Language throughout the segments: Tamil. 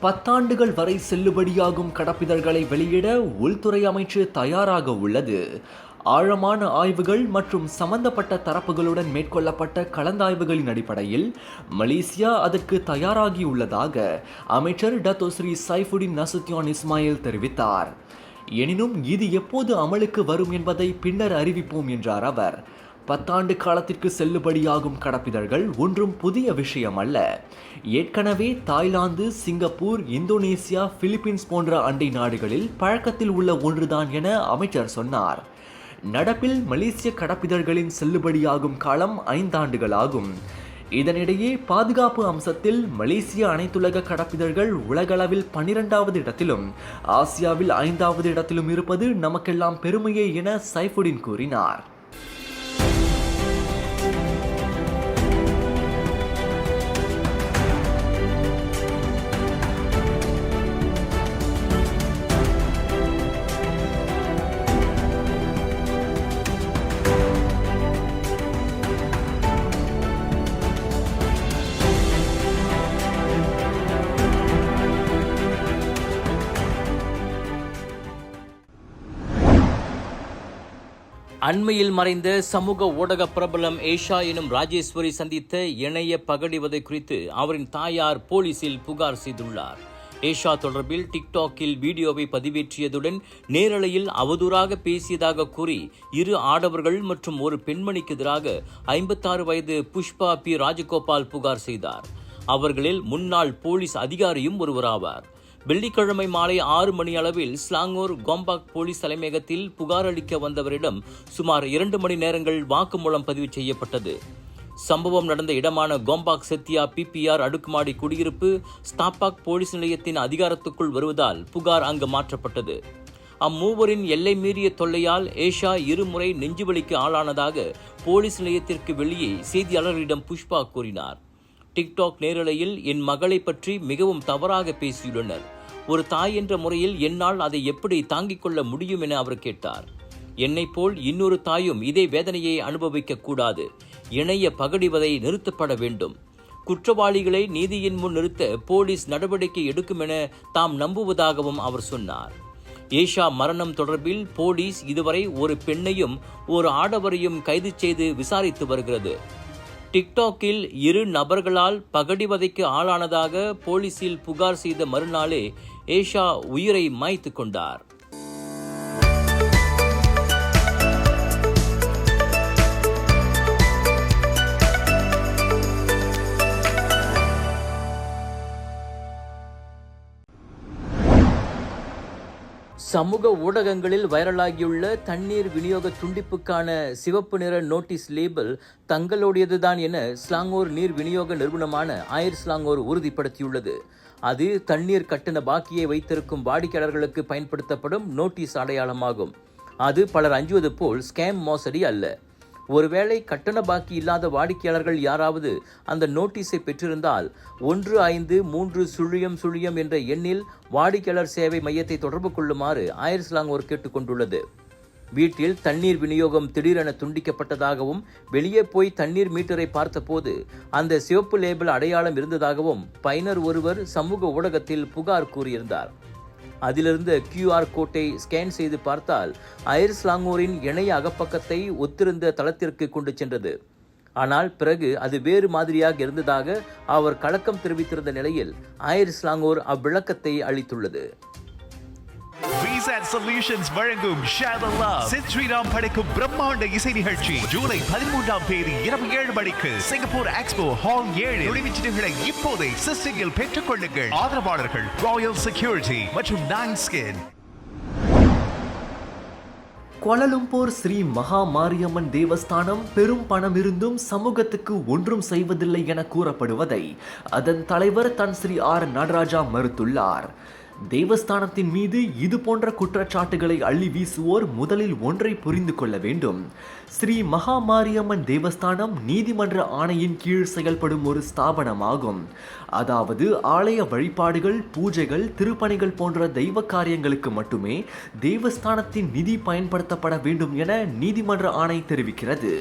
10 ஆண்டுகள் வரை செல்லுபடியாகும் கடப்பிதழ்களை வெளியிட உள்துறை அமைச்சு தயாராக உள்ளது. ஆழமான ஆய்வுகள் மற்றும் சம்பந்தப்பட்ட தரப்புகளுடன் மேற்கொள்ளப்பட்ட கலந்தாய்வுகளின் அடிப்படையில் மலேசியா அதற்கு தயாராகியுள்ளதாக அமைச்சர் டத்தோஸ்ரீ சைஃபுடின் நசுத்யான் இஸ்மாயில் தெரிவித்தார். எனினும் இது எப்போது அமலுக்கு வரும் என்பதை பின்னர் அறிவிப்போம் என்றார் அவர். 10 ஆண்டு காலத்திற்கு செல்லுபடியாகும் கடப்பிதழ்கள் ஒன்றும் புதிய விஷயம் அல்ல. ஏற்கனவே தாய்லாந்து, சிங்கப்பூர், இந்தோனேசியா, பிலிப்பீன்ஸ் போன்ற அண்டை நாடுகளில் பழக்கத்தில் உள்ள ஒன்றுதான் என அமைச்சர் சொன்னார். நடப்பில் மலேசிய கடப்பிதழ்களின் செல்லுபடியாகும் காலம் 5 ஆண்டுகள் ஆகும். இதனிடையே பாதுகாப்பு அம்சத்தில் மலேசிய அனைத்துலக கடப்பிதழ்கள் உலகளவில் 12வது இடத்திலும் ஆசியாவில் 5வது இடத்திலும் இருப்பது நமக்கெல்லாம் பெருமையே என சைஃபுடின் கூறினார். அண்மையில் மறைந்த சமூக ஊடக பிரபலம் ஏஷா எனும் ராஜேஸ்வரி சந்தித்த இணைய பகடிவதை குறித்து அவரின் தாயார் போலீசில் புகார் செய்துள்ளார். ஏஷா தொடர்பில் டிக்டாக்கில் வீடியோவை பதிவேற்றியதுடன் நேரலையில் அவதூறாக பேசியதாக கூறி 2 ஆடவர்கள் மற்றும் ஒரு பெண்மணிக்கு எதிராக 56 வயது புஷ்பா பி ராஜகோபால் புகார் செய்தார். அவர்களில் முன்னாள் போலீஸ் அதிகாரியும் ஒருவராவார். வெள்ளிக்கிழமை மாலை 6 மணி அளவில் ஸ்லாங்கூர் கோம்பாக் போலீஸ் தலைமையகத்தில் புகார் அளிக்க வந்தவரிடம் சுமார் 2 மணி நேரங்கள் வாக்குமூலம் பதிவு செய்யப்பட்டது. சம்பவம் நடந்த இடமான கோம்பாக் செத்தியா பிபிஆர் அடுக்குமாடி குடியிருப்பு ஸ்தாபாக் போலீஸ் நிலையத்தின் அதிகாரத்துக்குள் வருவதால் புகார் அங்கு மாற்றப்பட்டது. அம்மூவரின் எல்லை மீறிய தொல்லையால் ஏஷா 2 முறை நெஞ்சுவலிக்கு ஆளானதாக போலீஸ் நிலையத்திற்கு வெளியே செய்தியாளர்களிடம் புஷ்பா கூறினார். டிக்டாக் நேரலையில் என் மகளை பற்றி மிகவும் தவறாக பேசியுள்ளனர். ஒரு தாய் என்ற முறையில் என்னால் அதை எப்படி தாங்கிக் கொள்ள முடியும் என அவர் கேட்டார். என்னை போல் இன்னொரு தாயும் இதே வேதனையை அனுபவிக்க கூடாது. இணைய பகடிவதை நிறுத்தப்பட வேண்டும். குற்றவாளிகளை நீதியின் முன் நிறுத்த போலீஸ் நடவடிக்கை எடுக்கும் என தாம் நம்புவதாகவும் அவர் சொன்னார். ஏஷா மரணம் தொடர்பில் போலீஸ் இதுவரை ஒரு பெண்ணையும் ஒரு ஆடவரையும் கைது செய்து விசாரித்து வருகிறது. டிக்டாக்கில் 2 நபர்களால் பகடிவதைக்கு ஆளானதாக போலீசில் புகார் செய்த மறுநாளே ஏஷா உயிரை மாய்த்து கொண்டார். சமூக ஊடகங்களில் வைரலாகியுள்ள தண்ணீர் விநியோக துண்டிப்புக்கான சிவப்பு நிற நோட்டீஸ் லேபிள் தங்களுடையதுதான் என ஸ்லாங்கூர் நீர் விநியோக நிறுவனமான ஆயர் ஸ்லாங்கூர் உறுதிப்படுத்தியுள்ளது. அது தண்ணீர் கட்டண பாக்கியை வைத்திருக்கும் வாடிக்கையாளர்களுக்கு பயன்படுத்தப்படும் நோட்டீஸ் அடையாளமாகும். அது பலர் அஞ்சுவது போல் ஸ்கேம் மோசடி அல்ல. ஒருவேளை கட்டண பாக்கி இல்லாத வாடிக்கையாளர்கள் யாராவது அந்த நோட்டீஸை பெற்றிருந்தால் 1530 என்ற எண்ணில் வாடிக்கையாளர் சேவை மையத்தை தொடர்பு கொள்ளுமாறு ஆயர் ஸ்லாங்கூர் கேட்டுக்கொண்டுள்ளது. வீட்டில் தண்ணீர் விநியோகம் திடீரென துண்டிக்கப்பட்டதாகவும் வெளியே போய் தண்ணீர் மீட்டரை பார்த்தபோது அந்த சிவப்பு லேபிள் அடையாளம் இருந்ததாகவும் பயனர் ஒருவர் சமூக ஊடகத்தில் புகார் கூறியிருந்தார். அதிலிருந்து QR கோட்டை ஸ்கேன் செய்து பார்த்தால் ஆயர் ஸ்லாங்கூரின் இணைய அகப்பக்கத்தை ஒத்திருந்த தளத்திற்கு கொண்டு சென்றது. ஆனால் பிறகு அது வேறு மாதிரியாக இருந்ததாக அவர் கலக்கம் தெரிவித்திருந்த நிலையில் ஆயர் ஸ்லாங்கூர் அவ்விளக்கத்தை அளித்துள்ளது. சொல்யூஷன்ஸ் வழங்கும் ஷேர் தி லவ் சித்ரீராம் படைக்கும் பிரம்மாண்ட இசை நிகழ்ச்சி ஜூலை 13ஆம் தேதி இரவு 7 மணிக்கு சிங்கப்பூர் எக்ஸ்போ ஹால் 7 நுழைவுச்சீட்டுகளை இப்போதே சிஸ்டிங்கில் பெற்றுக் கொள்ளுங்கள். ஆதரவாளர்கள் ராயல் செக்யூரிட்டி மற்றும் நான்ஸ்கின். கோலாலம்பூர் ஸ்ரீ மகா மாரியம்மன் தேவஸ்தானம் பெரும் பணம் இருந்தும் சமூகத்துக்கு ஒன்றும் செய்வதில்லை என கூறப்படுவதை அதன் தலைவர் தன் ஸ்ரீ R நடராஜா மறுத்துள்ளார். தேவஸ்தானத்தின் மீது இது போன்ற குற்றச்சாட்டுகளை அள்ளி வீசுவோர் முதலில் ஒன்றை புரிந்து கொள்ள வேண்டும். ஸ்ரீ மகா மாரியம்மன் தேவஸ்தானம் நீதிமன்ற ஆணையின் கீழ் செயல்படும் ஒரு ஸ்தாபனமாகும். அதாவது ஆலய வழிபாடுகள், பூஜைகள், திருப்பணிகள் போன்ற தெய்வ காரியங்களுக்கு மட்டுமே தேவஸ்தானத்தின் நிதி பயன்படுத்தப்பட வேண்டும் என நீதிமன்ற ஆணை தெரிவிக்கிறது.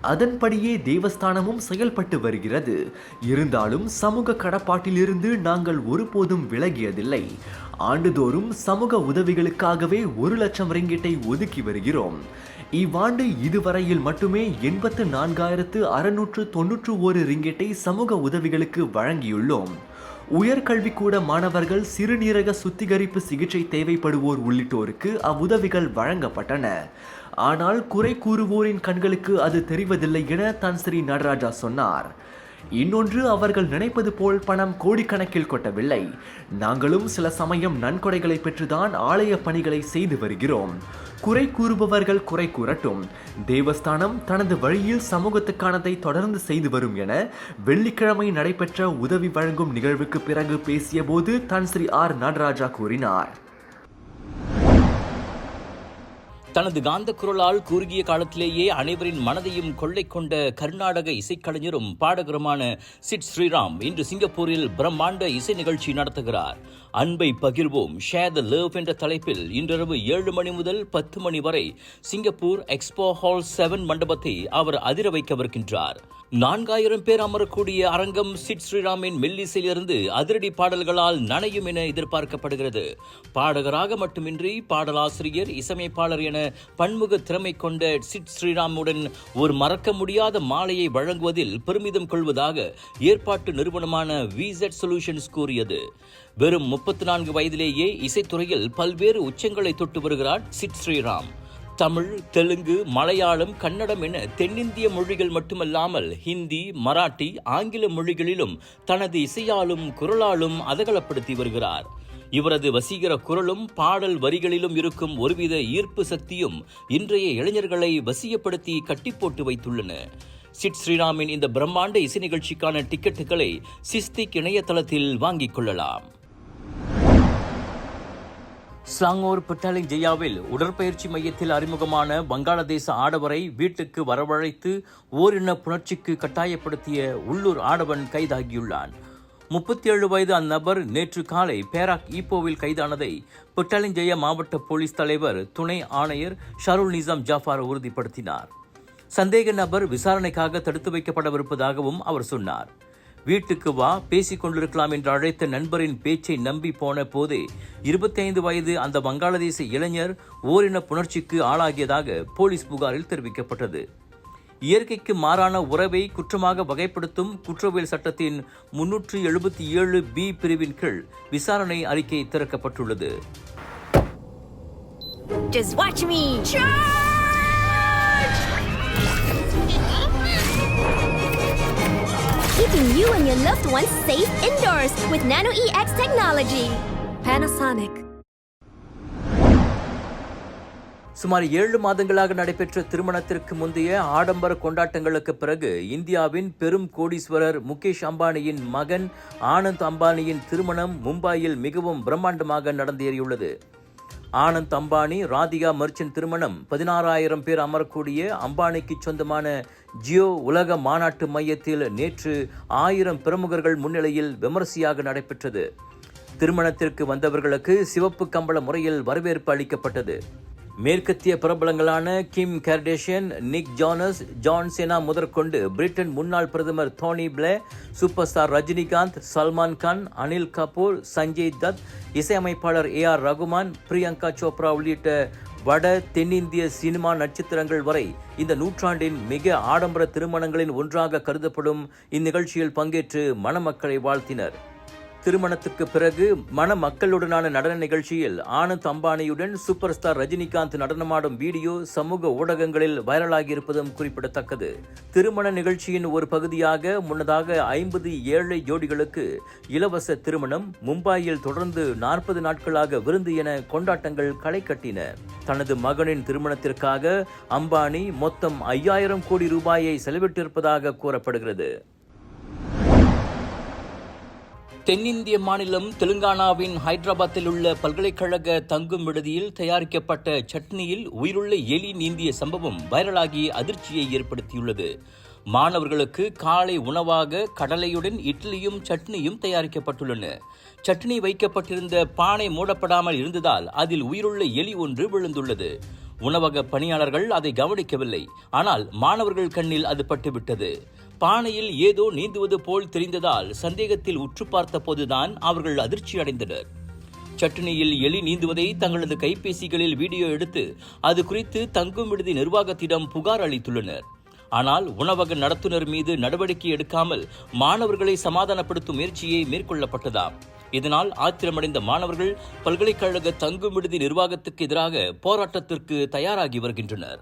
அதன்படியே தேவஸ்தானமும் செயல்பட்டு வருகிறது. இருந்தாலும் சமூக கடப்பாட்டிலிருந்து நாங்கள் ஒருபோதும் விலகியதில்லை. ஆண்டுதோறும் சமூக உதவிகளுக்காகவே 1 லட்சம் ரிங்கிட்டை ஒதுக்கி வருகிறோம். இவ்வாண்டு இதுவரையில் மட்டுமே 84,691 ரிங்கிட்டை சமூக உதவிகளுக்கு வழங்கியுள்ளோம். உயர்கல்விக்கூட மாணவர்கள், சிறுநீரக சுத்திகரிப்பு சிகிச்சை தேவைப்படுவோர் உள்ளிட்டோருக்கு அவ்வுதவிகள் வழங்கப்பட்டன. ஆனால் குறை கூறுவோரின் கண்களுக்கு அது தெரிவதில்லை என தன் ஸ்ரீ நடராஜா சொன்னார். இன்னொன்று, அவர்கள் நினைப்பது போல் பணம் கோடிக்கணக்கில் கொட்டவில்லை. நாங்களும் சில சமயம் நன்கொடைகளை பெற்றுதான் ஆலய பணிகளை செய்து வருகிறோம். குறை கூறுபவர்கள் குறை கூறட்டும். தேவஸ்தானம் தனது வழியில் சமூகத்துக்கானதை தொடர்ந்து செய்து வரும் என வெள்ளிக்கிழமை நடைபெற்ற உதவி வழங்கும் நிகழ்வுக்கு பிறகு பேசிய போது தன் ஸ்ரீ ஆர் நடராஜா கூறினார். தனது காந்த குரலால் குறுகிய காலத்திலேயே அனைவரின் மனதையும் கொள்ளை கொண்ட கர்நாடக இசைக்கலைஞரும் பாடகருமான சிட் ஸ்ரீராம் இன்று சிங்கப்பூரில் பிரம்மாண்ட இசை நிகழ்ச்சி நடத்துகிறார். அன்பை பகிர்வோம், ஷேர் த லவ் என்ற தலைப்பில் இன்றிரவு 7 மணி முதல் 10 மணி வரை சிங்கப்பூர் எக்ஸ்போ ஹால் 7 மண்டபத்தை அவர் அதிர வைக்கவிருக்கின்றார். 4000 பேர் அமரக்கூடிய அரங்கம் சிட் ஸ்ரீராமின் மெல்லிசையிலிருந்து அதிரடி பாடல்களால் நனையும் என எதிர்பார்க்கப்படுகிறது. பாடகராக மட்டுமின்றி பாடலாசிரியர், இசையமைப்பாளர் என பன்முக திறமை கொண்ட சிட் ஸ்ரீராமுடன் ஒரு மறக்க முடியாத மாலையை வழங்குவதில் பெருமிதம் கொள்வதாக ஏற்பாட்டு நிறுவனமான VZ சொல்யூஷன்ஸ் கூறியது. வெறும் 34 வயதிலேயே இசைத்துறையில் பல்வேறு உச்சங்களை தொட்டு வருகிறார் சிட் ஸ்ரீராம். தமிழ், தெலுங்கு, மலையாளம், கன்னடம் என தென்னிந்திய மொழிகள் மட்டுமல்லாமல் ஹிந்தி, மராட்டி, ஆங்கில மொழிகளிலும் தனது இசையாலும் குரலாலும் அதகலப்படுத்தி வருகிறார். இவரது வசீகர குரலும் பாடல் வரிகளிலும் இருக்கும் ஒருவித ஈர்ப்பு சக்தியும் இன்றைய இளைஞர்களை வசியப்படுத்தி கட்டி போட்டு வைத்துள்ளன. சிட் ஸ்ரீராமின் இந்த பிரம்மாண்ட இசை நிகழ்ச்சிக்கான டிக்கெட்டுகளை சிஸ்திக் இணையதளத்தில் வாங்கிக் கொள்ளலாம். ஸ்லாங்கூர் புட்டாலிங் ஜெயாவில் உடற்பயிற்சி மையத்தில் அறிமுகமான வங்காளதேச ஆடவரை வீட்டுக்கு வரவழைத்து ஓரின புணர்ச்சிக்கு கட்டாயப்படுத்திய உள்ளூர் ஆடவன் கைதாகியுள்ளான். 37 வயது அந்நபர் நேற்று காலை பேராக் ஈப்போவில் கைதானதை புட்டாலிங் ஜெயா மாவட்ட போலீஸ் தலைவர் துணை ஆணையர் ஷருல் நிசாம் ஜாஃபார் உறுதிப்படுத்தினார். சந்தேக நபர் விசாரணைக்காக தடுத்து வைக்கப்படவிருப்பதாகவும் அவர் சொன்னார். வீட்டுக்கு வா, பேசிக் கொண்டிருக்கலாம் என்று அழைத்த நண்பரின் பேச்சை நம்பி போன போதே 25 வயது அந்த வங்காளதேச இளைஞர் ஓரின புணர்ச்சிக்கு ஆளாகியதாக போலீஸ் புகாரில் தெரிவிக்கப்பட்டது. இயற்கைக்கு மாறான உறவை குற்றமாக வகைப்படுத்தும் குற்றவியல் சட்டத்தின் 377B பிரிவின் கீழ் விசாரணை அறிக்கை திறக்கப்பட்டுள்ளது. Just watch me. Charge! Keeping you and your loved ones safe indoors with Nano EX technology. Panasonic. சுமார் 7 மாதங்களாக நடைபெற்ற திருமணத்திற்கு முந்தைய ஆடம்பர கொண்டாட்டங்களுக்கு பிறகு இந்தியாவின் பெரும் கோடீஸ்வரர் முகேஷ் அம்பானியின் மகன் ஆனந்த் அம்பானியின் திருமணம் மும்பையில் மிகவும் பிரம்மாண்டமாக நடந்தேறியுள்ளது. ஆனந்த் அம்பானி ராதிகா மர்ச்சன்ட் திருமணம் 16,000 பேர் அமரக்கூடிய அம்பானிக்கு சொந்தமான ஜியோ உலக மாநாட்டு மையத்தில் நேற்று 1000 பிரமுகர்கள் முன்னிலையில் விமரிசையாக நடைபெற்றது. திருமணத்திற்கு வந்தவர்களுக்கு சிவப்பு கம்பள முறையில் வரவேற்பு அளிக்கப்பட்டது. மேற்கத்திய பிரபலங்களான கிம் கர்டேஷியன், நிக் ஜோனஸ், ஜான் செனா முதற்கொண்டு பிரிட்டன் முன்னாள் பிரதமர் Tony Blair, super star Rajinikanth, Salman Khan, Anil Kapoor, Sanjay Dutt, இசையமைப்பாளர் AR ரகுமான், பிரியங்கா சோப்ரா உள்ளிட்ட வட தென்னிந்திய சினிமா நட்சத்திரங்கள் வரை இந்த நூற்றாண்டின் மிக ஆடம்பர திருமணங்களின் ஒன்றாக கருதப்படும் இந்நிகழ்ச்சியில் பங்கேற்று மணமக்களை வாழ்த்தினர். திருமணத்துக்கு பிறகு மணமக்களுடனான நடன நிகழ்ச்சியில் ஆனந்த் அம்பானியுடன் சூப்பர் ஸ்டார் ரஜினிகாந்த் நடனமாடும் வீடியோ சமூக ஊடகங்களில் வைரலாகி இருப்பதும் குறிப்பிடத்தக்கது. திருமண நிகழ்ச்சியின் ஒரு பகுதியாக முன்னதாக 50 ஏழை ஜோடிகளுக்கு இலவச திருமணம், மும்பையில் தொடர்ந்து 40 நாட்களாக விருந்து என கொண்டாட்டங்கள் களை கட்டின. தனது மகனின் திருமணத்திற்காக அம்பானி மொத்தம் 5000 கோடி ரூபாயை செலவிட்டிருப்பதாக கூறப்படுகிறது. தென்னிந்திய மாநிலம் தெலுங்கானாவின் ஹைதராபாத்தில் உள்ள பல்கலைக்கழக தங்கும் விடுதியில் தயாரிக்கப்பட்ட சட்னியில் உயிருள்ள எலி நீந்திய சம்பவம் வைரலாகி அதிர்ச்சியை ஏற்படுத்தியுள்ளது. மாணவர்களுக்கு காலை உணவாக கடலையுடன் இட்லியும் சட்னியும் தயாரிக்கப்பட்டுள்ளன. சட்னி வைக்கப்பட்டிருந்த பானை மூடப்படாமல் இருந்ததால் அதில் உயிருள்ள எலி ஒன்று விழுந்துள்ளது. உணவக பணியாளர்கள் அதை கவனிக்கவில்லை. ஆனால் மாணவர்கள் கண்ணில் அது பட்டுவிட்டது. பானையில் ஏதோ நீந்துவது போல் தெரிந்ததால் சந்தேகத்தில் உற்று பார்த்த போதுதான் அவர்கள் அதிர்ச்சி அடைந்தனர். சட்னியில் எலி நீந்துவதை தங்களது கைபேசிகளில் வீடியோ எடுத்து அது குறித்து தங்கும் விடுதி நிர்வாகத்திடம் புகார் அளித்துள்ளனர். ஆனால் உணவக நடத்துனர் மீது நடவடிக்கை எடுக்காமல் மாணவர்களை சமாதானப்படுத்தும் முயற்சியை மேற்கொள்ளப்பட்டதாம். இதனால் ஆத்திரமடைந்த மாணவர்கள் பல்கலைக்கழக தங்கும் விடுதி நிர்வாகத்துக்கு எதிராக போராட்டத்திற்கு தயாராகி வருகின்றனர்.